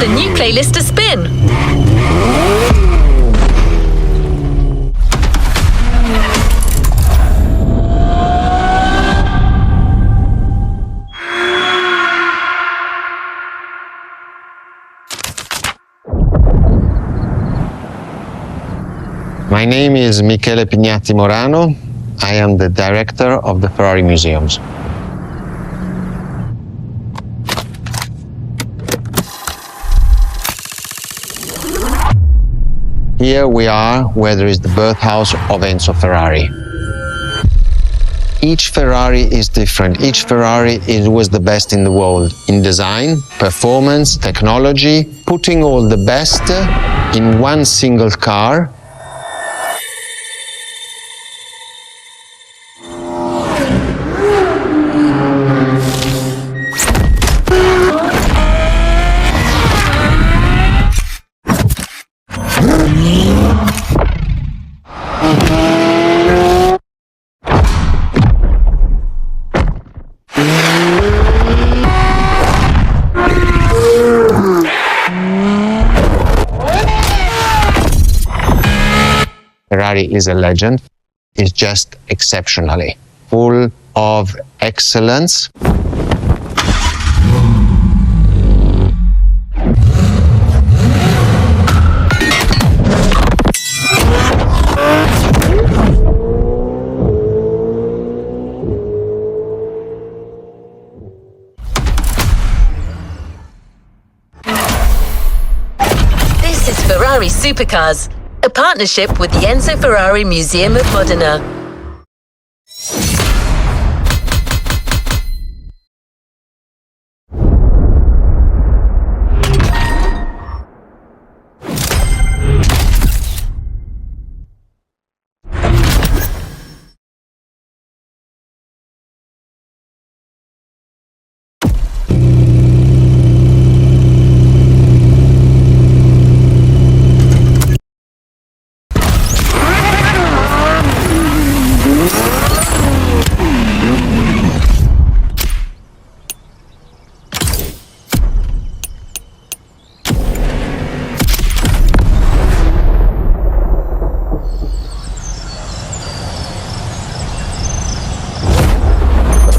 the new playlist to spin. My name is Michele Pignatti Morano. I am the director of the Ferrari Museums. Here we are where there is the birthhouse of Enzo Ferrari. Each Ferrari is different. Each Ferrari was the best in the world in design, performance, technology, putting all the best in one single car. Ferrari is a legend. It's just exceptionally full of excellence. This is Ferrari Supercars, a partnership with the Enzo Ferrari Museum of Modena.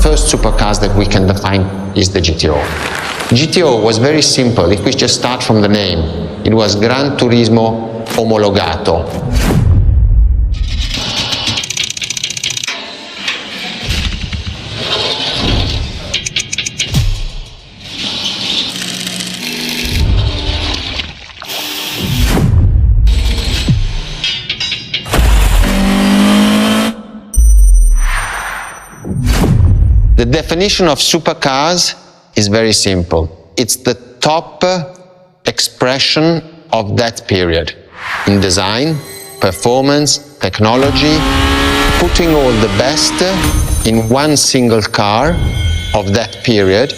First supercars that we can define is the GTO. GTO was very simple. If we just start from the name, it was Gran Turismo Omologato. The definition of supercars is very simple. It's the top expression of that period in design, performance, technology, putting all the best in one single car of that period.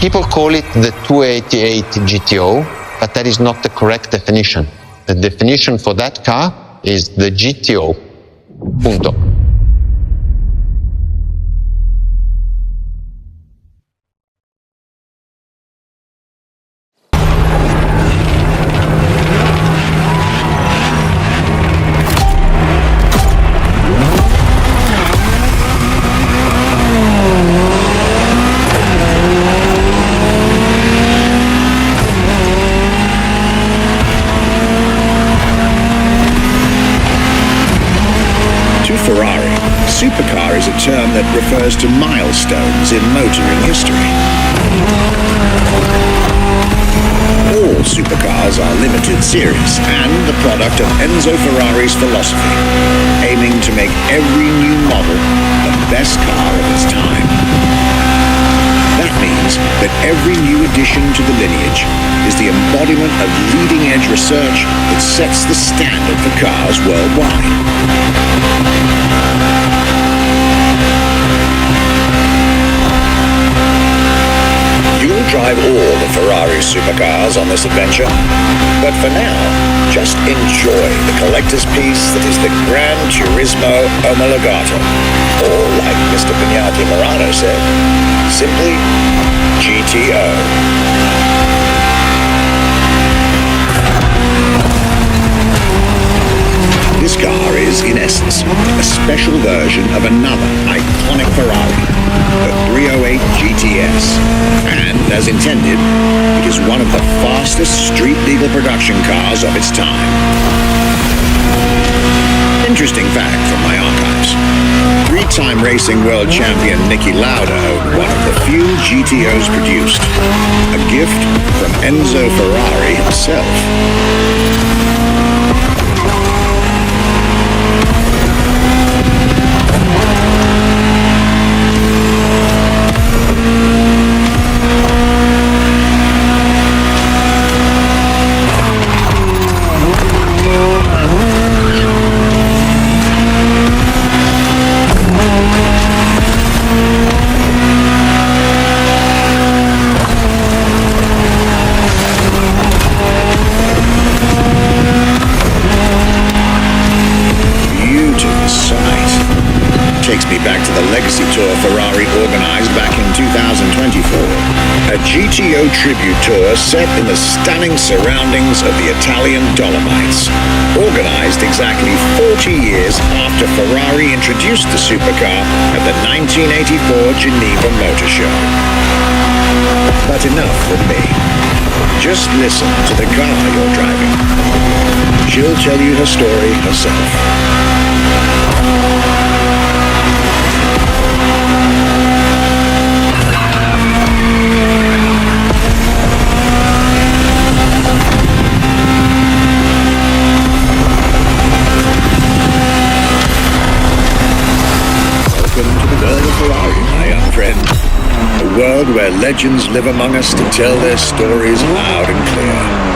People call it the 288 GTO, but that is not the correct definition. The definition for that car is the GTO. Punto. Ferrari, supercar is a term that refers to milestones in motoring history. All supercars are limited series and the product of Enzo Ferrari's philosophy, aiming to make every new model the best car of its time. That means that every new addition to the lineage is the embodiment of leading-edge research that sets the standard for cars worldwide. You'll drive all the Ferrari supercars on this adventure, but for now, just enjoy the collector's piece that is the Gran Turismo Omologato, or like Mr. Pignatti Morano said, simply GTO. special version of another iconic Ferrari, the 308 GTS. And, as intended, it is one of the fastest street-legal production cars of its time. Interesting fact from my archives. Three-time racing world champion Niki Lauda owned one of the few GTOs produced. A gift from Enzo Ferrari himself. Takes me back to the Legacy Tour Ferrari organized back in 2024. A GTO tribute tour set in the stunning surroundings of the Italian Dolomites. Organized exactly 40 years after Ferrari introduced the supercar at the 1984 Geneva Motor Show. But enough from me. Just listen to the car you're driving. She'll tell you her story herself. A world where legends live among us to tell their stories loud and clear.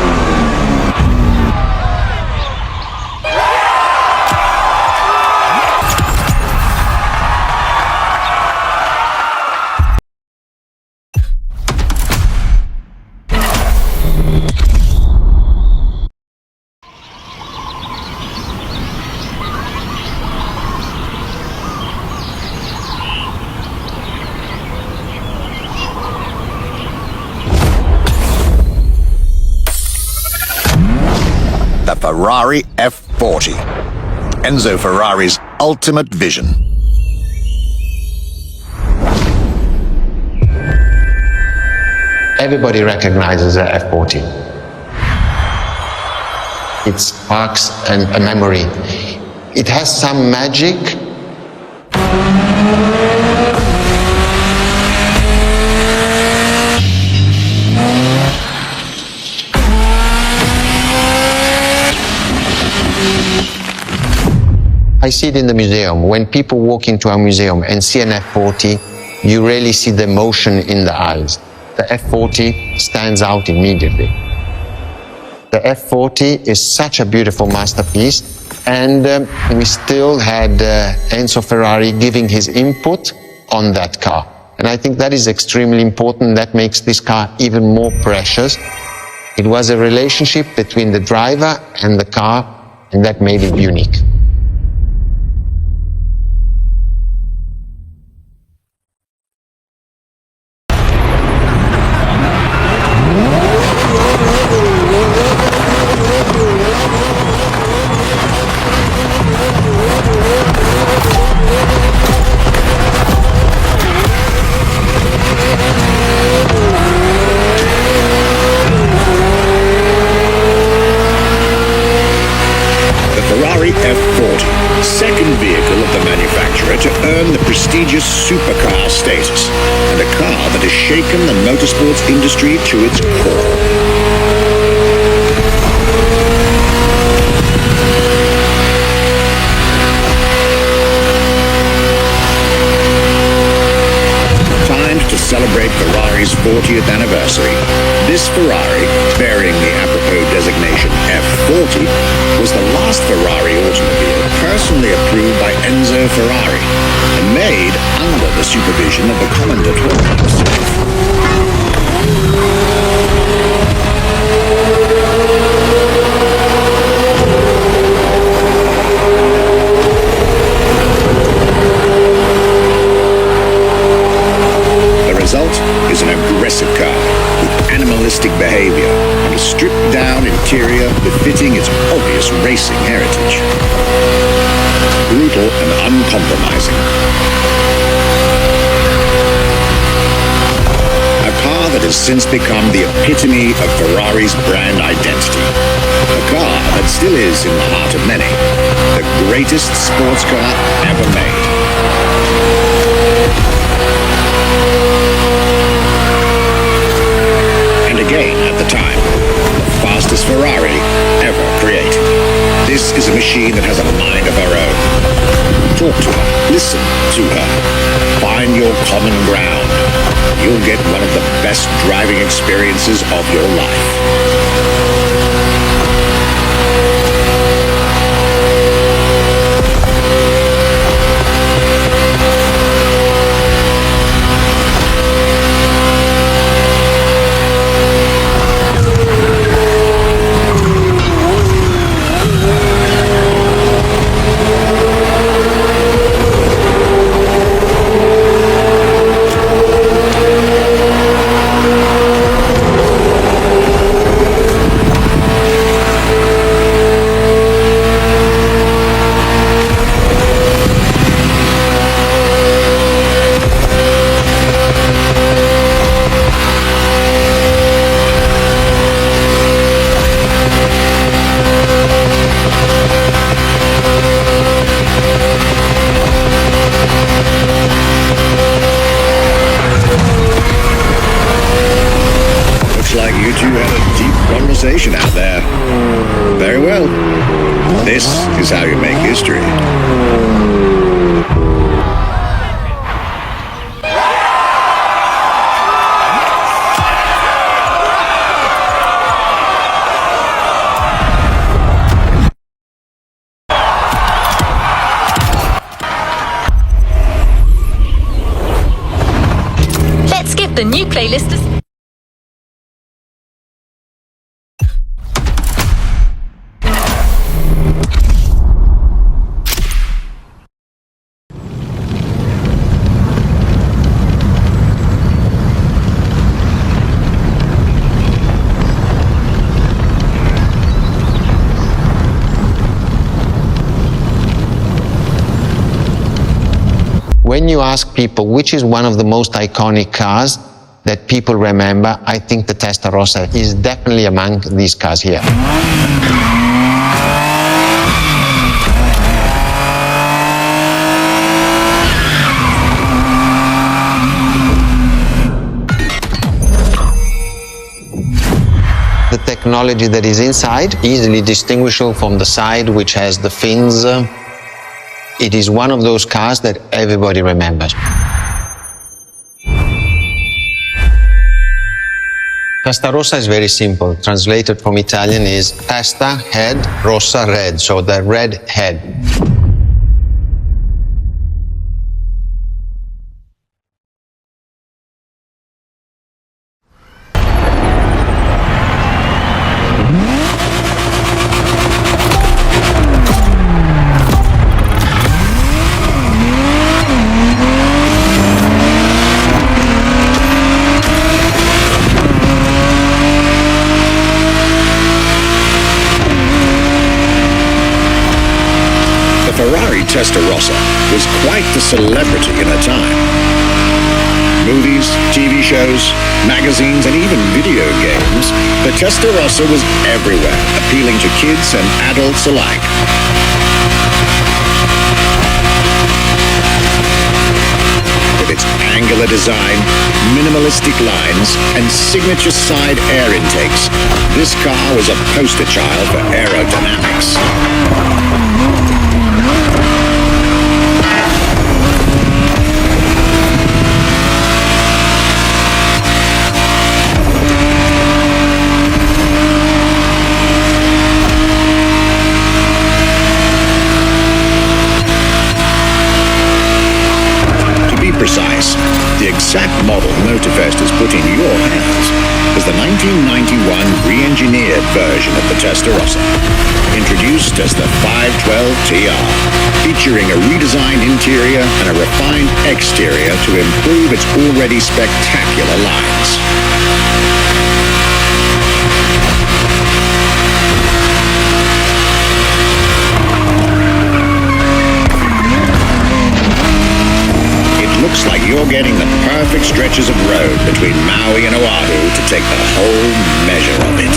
The Ferrari F40, Enzo Ferrari's ultimate vision. Everybody recognizes the F40. It sparks a memory. It has some magic. I see it in the museum. When people walk into a museum and see an F40, you really see the emotion in the eyes. The F40 stands out immediately. The F40 is such a beautiful masterpiece, and we still had Enzo Ferrari giving his input on that car. And I think that is extremely important. That makes this car even more precious. It was a relationship between the driver and the car, and that made it unique. F40, second vehicle of the manufacturer to earn the prestigious supercar status, and a car that has shaken the motorsports industry to its core. To celebrate Ferrari's 40th anniversary, this Ferrari, bearing the apropos designation F40, was the last Ferrari automobile personally approved by Enzo Ferrari and made under the supervision of the Commendatore himself. Is an aggressive car with animalistic behavior and a stripped-down interior befitting its obvious racing heritage. brutal and uncompromising. A car that has since become the epitome of Ferrari's brand identity. A car that still is in the heart of many, the greatest sports car ever made. And again, at the time, the fastest Ferrari ever created. This is a machine that has a mind of her own. Talk to her, listen to her, find your common ground. You'll get one of the best driving experiences of your life. Out there. Very well. This is how you make history. Let's give the new playlist a... When you ask people which is one of the most iconic cars that people remember, I think the Testarossa is definitely among these cars here. The technology that is inside, easily distinguishable from the side which has the fins. It is one of those cars that everybody remembers. Testarossa is very simple. Translated from Italian is testa, head, rossa, red. So the red head. Ferrari Testarossa was quite the celebrity in her time. Movies, TV shows, magazines, and even video games, the Testarossa was everywhere, appealing to kids and adults alike. With its angular design, minimalistic lines, and signature side air intakes, this car was a poster child for aerodynamics. Precise, the exact model Motorfest has put in your hands is the 1991 re-engineered version of the Testarossa, introduced as the 512TR, featuring a redesigned interior and a refined exterior to improve its already spectacular lines. Maui and Oahu to take the whole measure of it.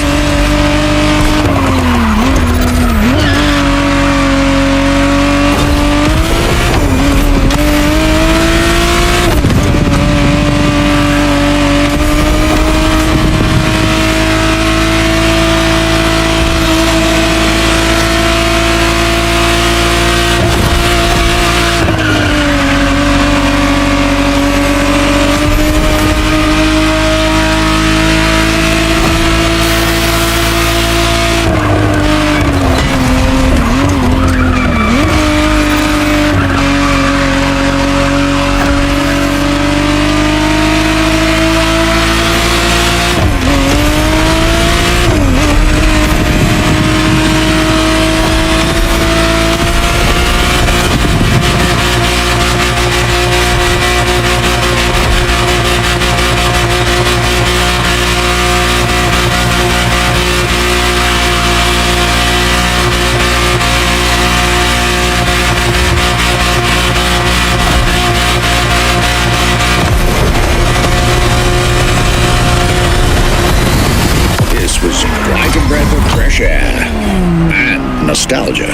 Nostalgia.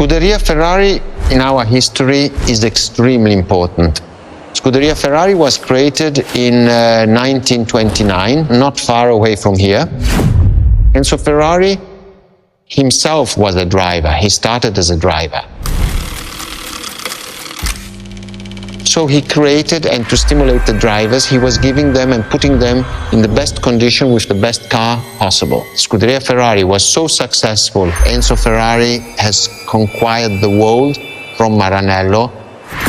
Scuderia Ferrari in our history is extremely important. Scuderia Ferrari was created in 1929, not far away from here. Enzo Ferrari himself was a driver. He started as a driver. So he created, and to stimulate the drivers, he was giving them and putting them in the best condition with the best car possible. Scuderia Ferrari was so successful. Enzo Ferrari has conquered the world from Maranello.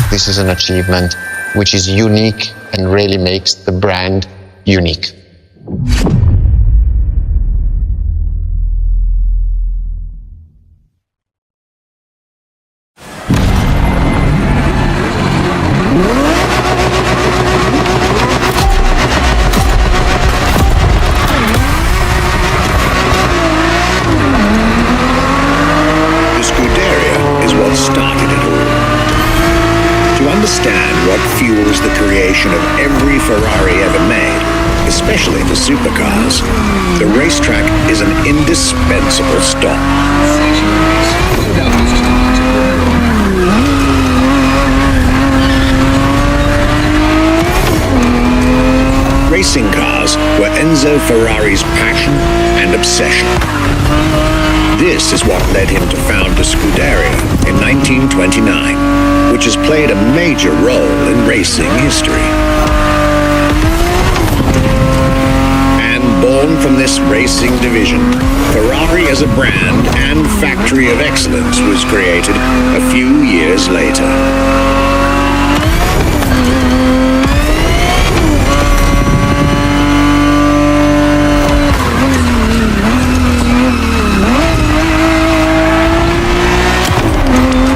This is an achievement which is unique and really makes the brand unique. Fuels the creation of every Ferrari ever made, especially the supercars. The racetrack is an indispensable stop. Racing cars were Enzo Ferrari's passion and obsession. This is what led him to found the Scuderia in 1929, which has played a major role in racing history. And born from this racing division, Ferrari as a brand and factory of excellence was created a few years later.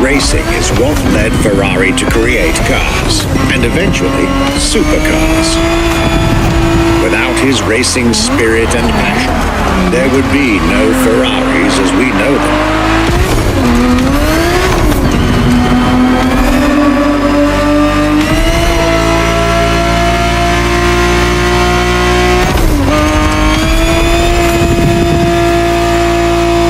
Racing is what led Ferrari to create cars, and eventually supercars. Without his racing spirit and passion, there would be no Ferraris as we know them.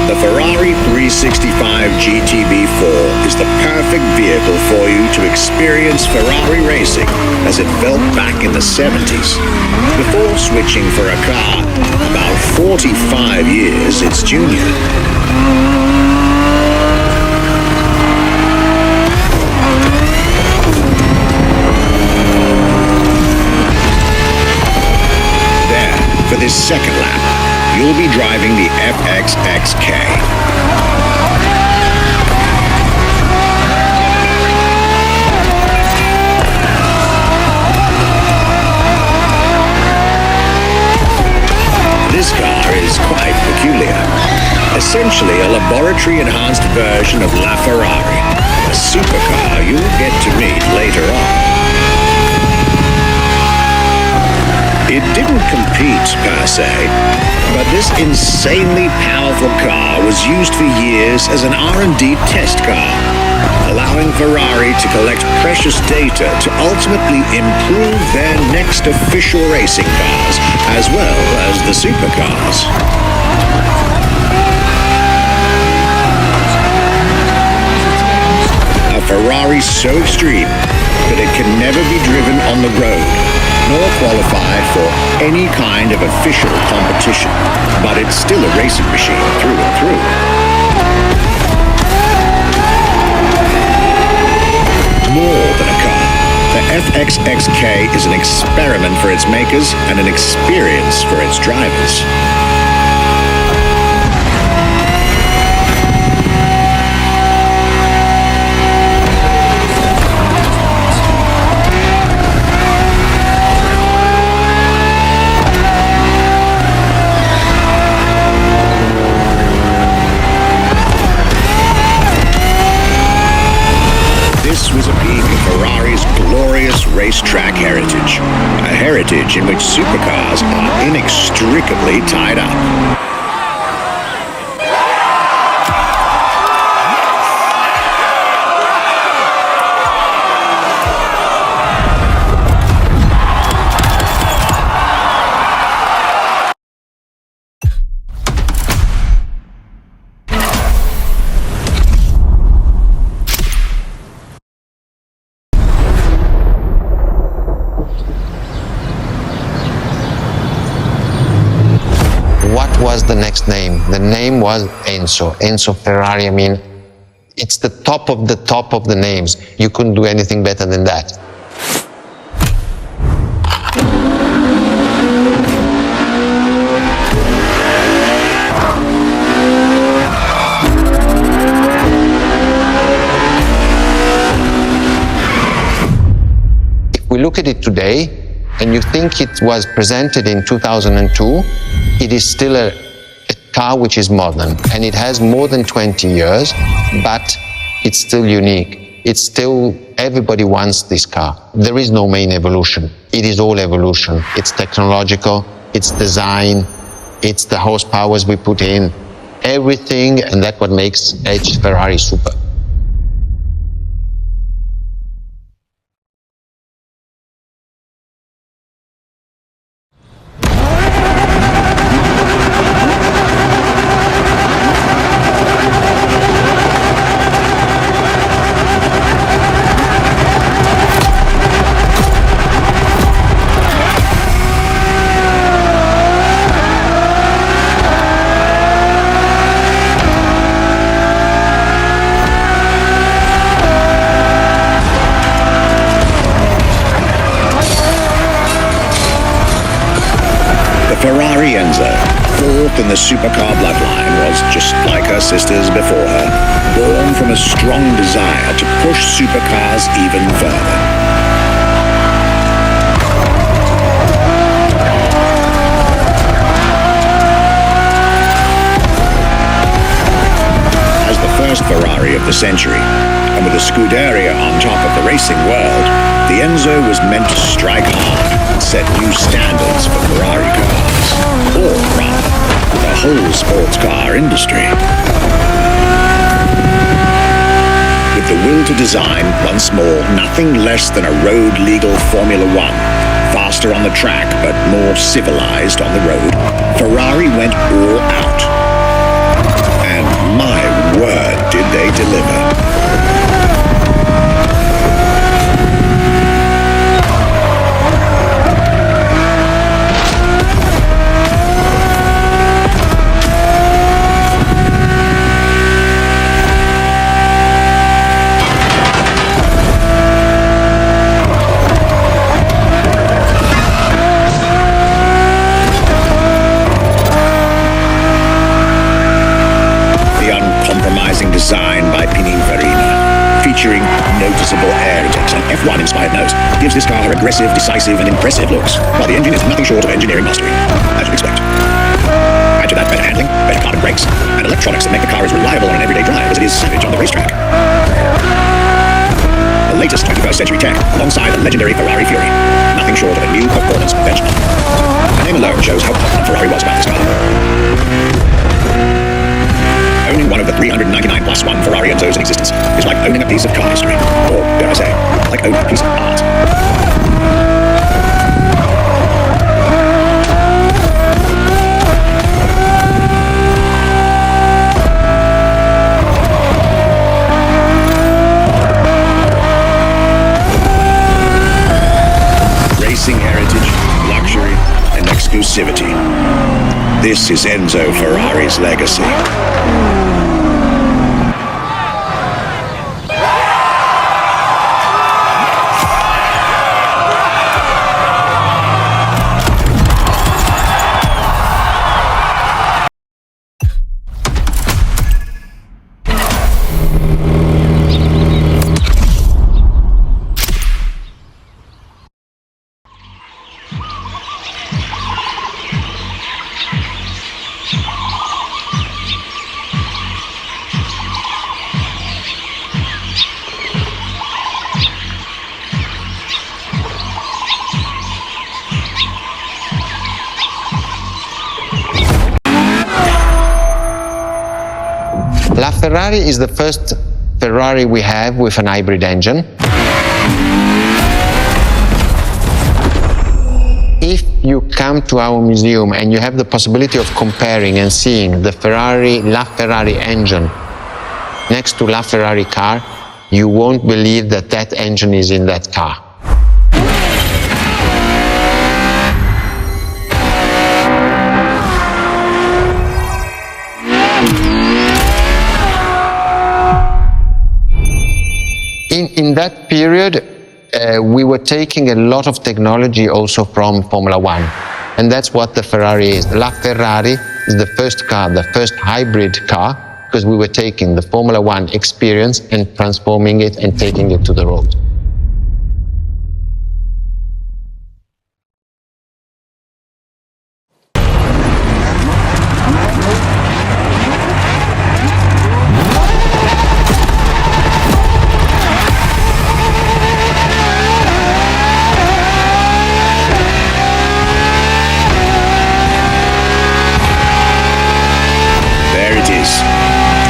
The Ferrari 365 GTB4 is the perfect vehicle for you to experience Ferrari racing as it felt back in the 70s, before switching for a car about 45 years its junior. There, for this second lap, you'll be driving the FXX K. essentially a laboratory-enhanced version of LaFerrari, a supercar you'll get to meet later on. It didn't compete, per se, but this insanely powerful car was used for years as an R&D test car, allowing Ferrari to collect precious data to ultimately improve their next official racing cars, as well as the supercars. A Ferrari so extreme that it can never be driven on the road, nor qualified for any kind of official competition, but it's still a racing machine through and through. More than a car, the FXX K is an experiment for its makers and an experience for its drivers. This was a peek at Ferrari's glorious racetrack heritage, a heritage in which supercars are inextricably tied up. What was the next name? The name was Enzo. Enzo Ferrari. I mean, it's the top of the names. You couldn't do anything better than that. If we look at it today, and you think it was presented in 2002, it is still a car which is modern, and it has more than 20 years, but it's still unique. It's still, everybody wants this car. There is no main evolution. It is all evolution. It's technological, it's design, it's the horsepowers we put in, everything, and that's what makes Ferrari super. Ferrari Enzo, fourth in the supercar bloodline, was, just like her sisters before her, born from a strong desire to push supercars even further. As the first Ferrari of the century, and with a Scuderia on top of the racing world, the Enzo was meant to strike hard and set new standards for Ferrari cars, or rather, the whole sports car industry. With the will to design, once more, nothing less than a road-legal Formula One, faster on the track but more civilized on the road, Ferrari went all out. And my word, did they deliver. Designed by Pininfarina, featuring noticeable air intakes and F1-inspired nose, gives this car aggressive, decisive, and impressive looks, while the engine is nothing short of engineering mastery, as you'd expect. Add to with that better handling, better carbon brakes, and electronics that make the car as reliable on an everyday drive as it is savage on the racetrack. The latest 21st century tech, alongside the legendary Ferrari Fury. Nothing short of a new performance benchmark. The name alone shows how confident Ferrari was about this car. Owning one of the 399 plus one Ferrari Enzos in existence is like owning a piece of car history. Or, dare I say, like owning a piece of art. Racing heritage, luxury, and exclusivity. This is Enzo Ferrari's legacy. LaFerrari is the first Ferrari we have with an hybrid engine. If you come to our museum and you have the possibility of comparing and seeing the Ferrari LaFerrari engine next to LaFerrari car, you won't believe that that engine is in that car. In that period, we were taking a lot of technology also from Formula One, and that's what the Ferrari is. LaFerrari is the first car, the first hybrid car, because we were taking the Formula One experience and transforming it and taking it to the road.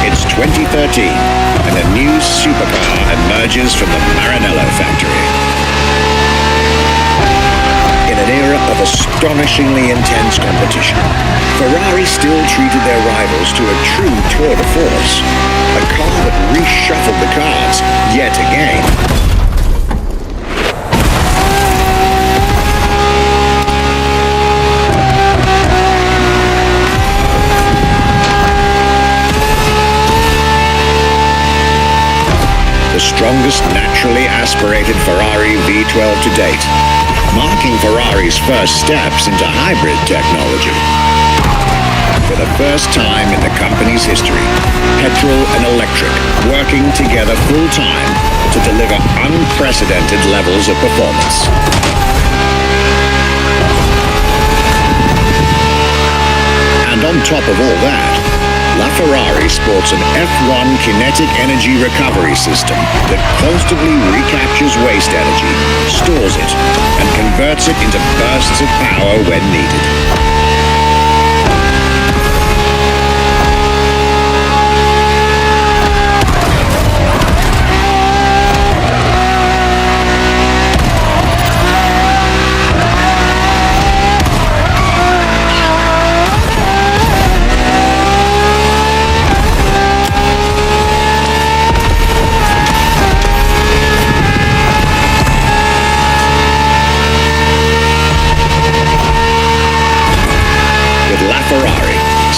It's 2013, and a new supercar emerges from the Maranello factory. In an era of astonishingly intense competition, Ferrari still treated their rivals to a true tour de force, a car that reshuffled the cards yet again. The strongest naturally aspirated Ferrari V12 to date, marking Ferrari's first steps into hybrid technology. For the first time in the company's history, petrol and electric working together full-time to deliver unprecedented levels of performance. And on top of all that, LaFerrari sports an F1 kinetic energy recovery system that constantly recaptures waste energy, stores it, and converts it into bursts of power when needed.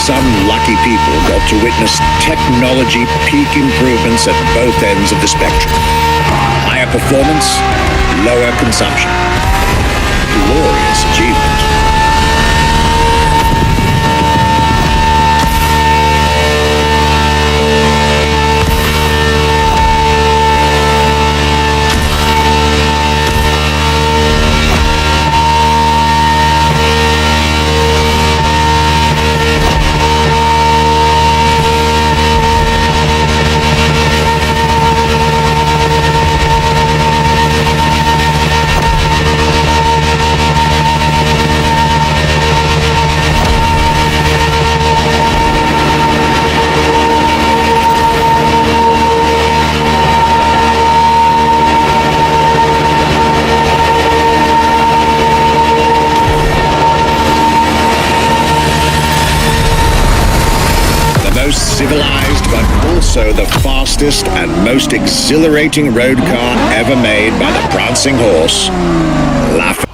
Some lucky people got to witness technology peak improvements at both ends of the spectrum. Higher performance, lower consumption. Glorious achievement. also the fastest and most exhilarating road car ever made by the Prancing Horse, LaFerrari.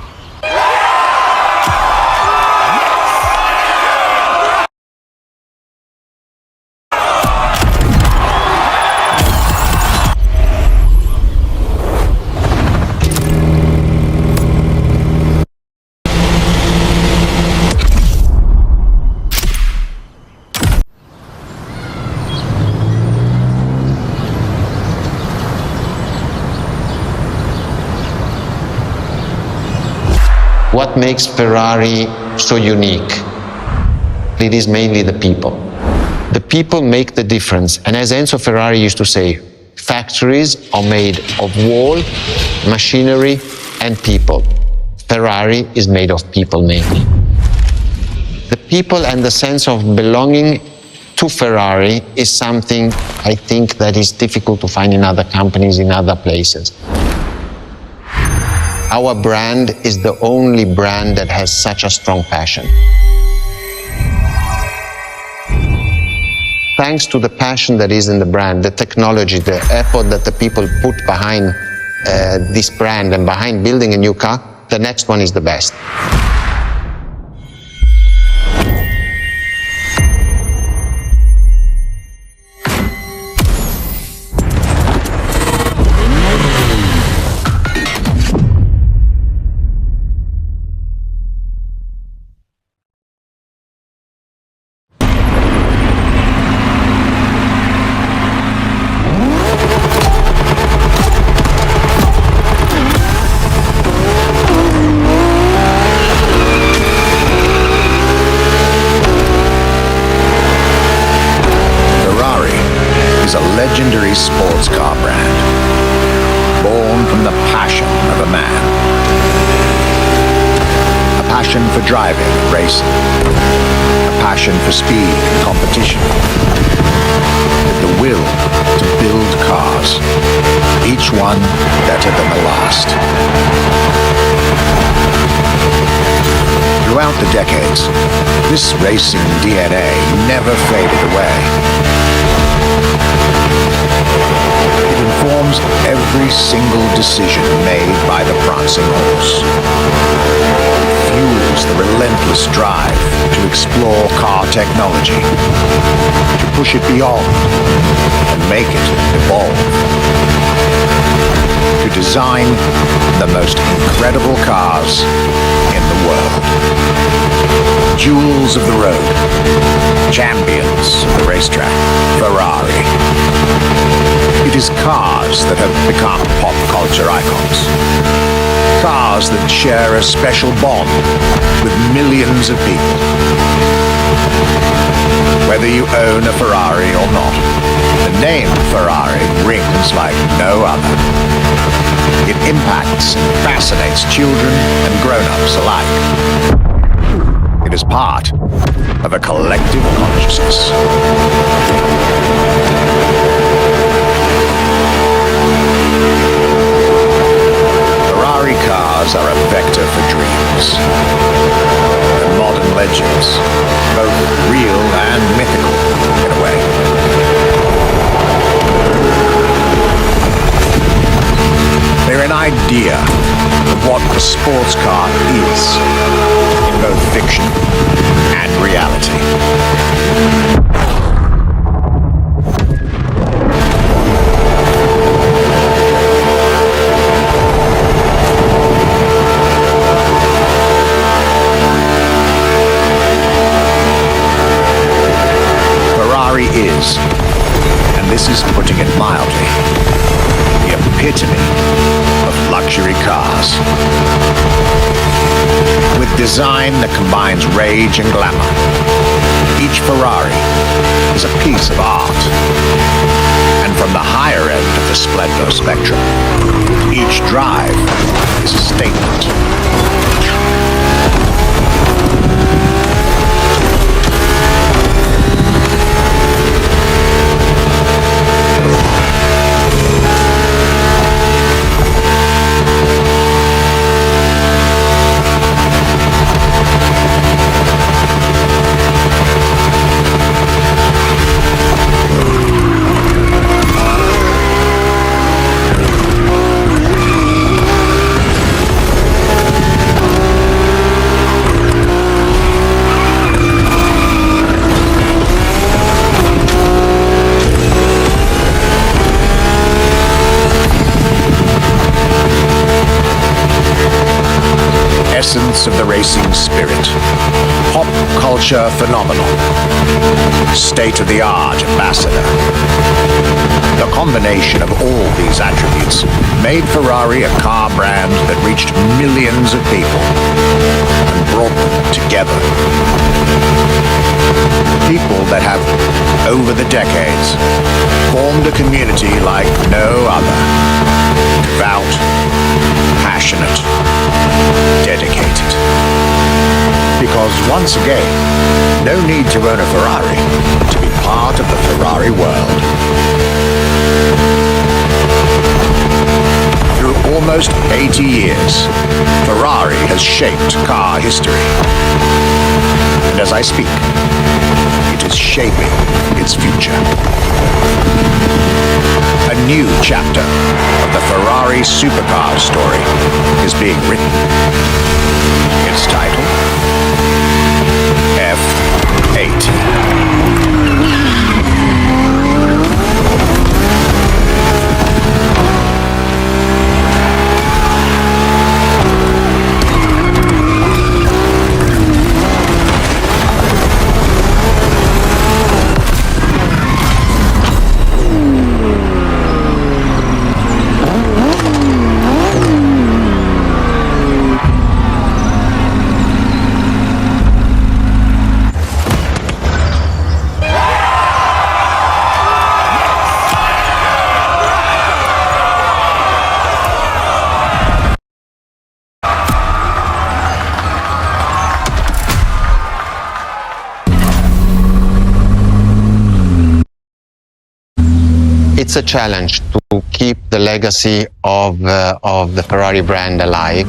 What makes Ferrari so unique? It is mainly the people. The people make the difference. And as Enzo Ferrari used to say, factories are made of wall, machinery, and people. Ferrari is made of people mainly. The people and the sense of belonging to Ferrari is something I think that is difficult to find in other companies, in other places. Our brand is the only brand that has such a strong passion. Thanks to the passion that is in the brand, the technology, the effort that the people put behind this brand and behind building a new car, the next one is the best. Legendary sports car brand, born from the passion of a man. A passion for driving and racing. A passion for speed and competition. With the will to build cars, each one better than the last. Throughout the decades, this racing DNA never faded away. It informs every single decision made by the Prancing Horse. It fuels the relentless drive to explore car technology, to push it beyond and make it evolve, to design the most incredible cars in the world. Jewels of the road, champions of the racetrack, Ferrari. It is cars that have become pop culture icons. Cars that share a special bond with millions of people. Whether you own a Ferrari or not, the name Ferrari rings like no other. It impacts and fascinates children and grown-ups alike. It is part of a collective consciousness. Ferrari cars are a vector for dreams. They're modern legends, both real and mythical in a way. They're an idea of what the sports car is, in both fiction and reality. Ferrari is, and this is putting it mildly, the epitome of luxury cars. With design that combines rage and glamour, each Ferrari is a piece of art. And from the higher end of the splendor spectrum, each drive is a statement. essence of the racing spirit. Pop culture phenomenon. State-of-the-art ambassador. The combination of all these attributes made Ferrari a car brand that reached millions of people and brought them together. People that have, over the decades, formed a community like no other. Devout, passionate, dedicated. Because once again, no need to own a Ferrari to be part of the Ferrari world. Through almost 80 years, Ferrari has shaped car history. And as I speak, it is shaping its future. A new chapter of the Ferrari supercar story is being written. Its title, F80. It's a challenge to keep the legacy of the Ferrari brand alive.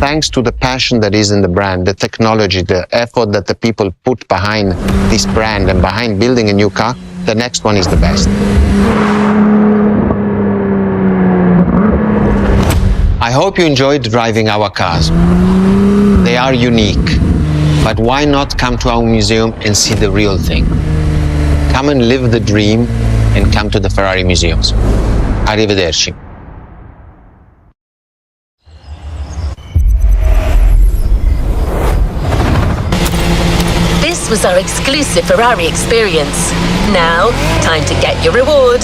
Thanks to the passion that is in the brand, the technology, the effort that the people put behind this brand and behind building a new car, the next one is the best. I hope you enjoyed driving our cars. They are unique, but why not come to our museum and see the real thing? Come and live the dream and come to the Ferrari museums. Arrivederci. This was our exclusive Ferrari experience. Now, time to get your reward.